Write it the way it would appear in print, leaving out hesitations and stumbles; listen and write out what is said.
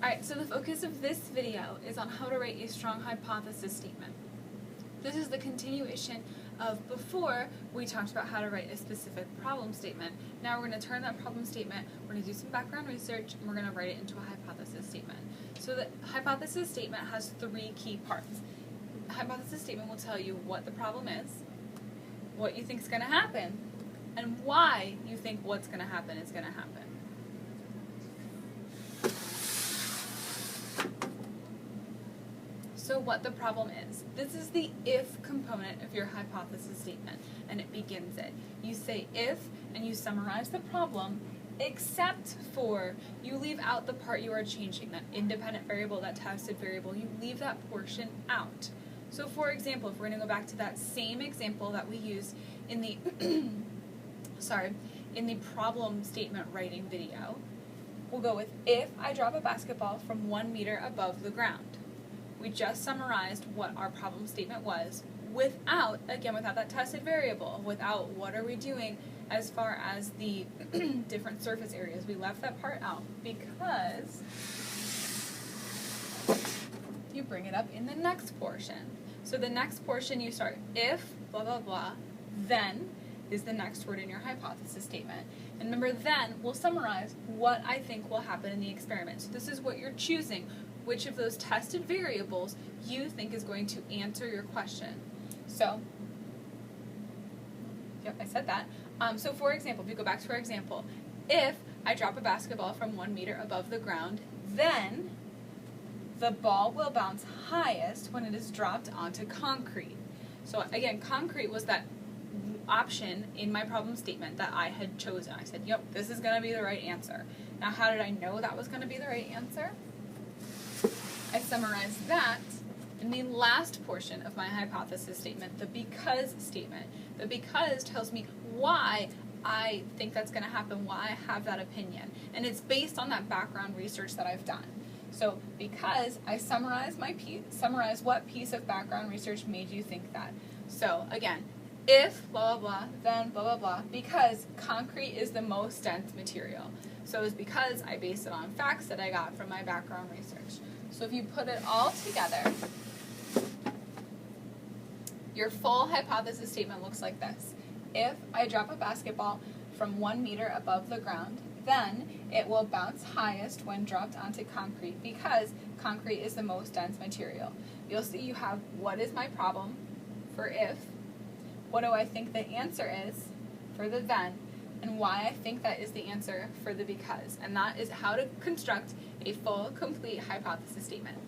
Alright, so the focus of this video is on how to write a strong hypothesis statement. This is the continuation of before we talked about how to write a specific problem statement. Now we're going to turn that problem statement, we're going to do some background research, and we're going to write it into a hypothesis statement. So the hypothesis statement has three key parts. The hypothesis statement will tell you what the problem is, what you think is going to happen, and why you think what's going to happen is going to happen. So what the problem is. This is the if component of your hypothesis statement, and it begins it. You say if, and you summarize the problem, except for, you leave out the part you are changing, that independent variable, that tested variable, you leave that portion out. So for example, if we're going to go back to that same example that we used in the, in the problem statement writing video, we'll go with if I drop a basketball from 1 meter above the ground. We just summarized what our problem statement was without that tested variable, without what are we doing as far as the different surface areas. We left that part out because you bring it up in the next portion. So the next portion you start if, blah, blah, blah, then is the next word in your hypothesis statement. And remember, then we'll summarize what I think will happen in the experiment. So this is what you're choosing, which of those tested variables you think is going to answer your question. So, yep, I said that. So for example, if you go back to our example, if I drop a basketball from 1 meter above the ground, then the ball will bounce highest when it is dropped onto concrete. So again, concrete was that option in my problem statement that I had chosen. I said, yep, this is going to be the right answer. Now, how did I know that was going to be the right answer? I summarized that in the last portion of my hypothesis statement, the because statement. The because tells me why I think that's going to happen, why I have that opinion. And it's based on that background research that I've done. So because I summarize what piece of background research made you think that. So again, if blah, blah, blah, then blah, blah, blah, because concrete is the most dense material. So it's because I based it on facts that I got from my background research. So if you put it all together, your full hypothesis statement looks like this. If I drop a basketball from 1 meter above the ground, then it will bounce highest when dropped onto concrete because concrete is the most dense material. You'll see you have what is my problem for if, what do I think the answer is for the then, and why I think that is the answer for the because. And that is how to construct a full, complete hypothesis statement.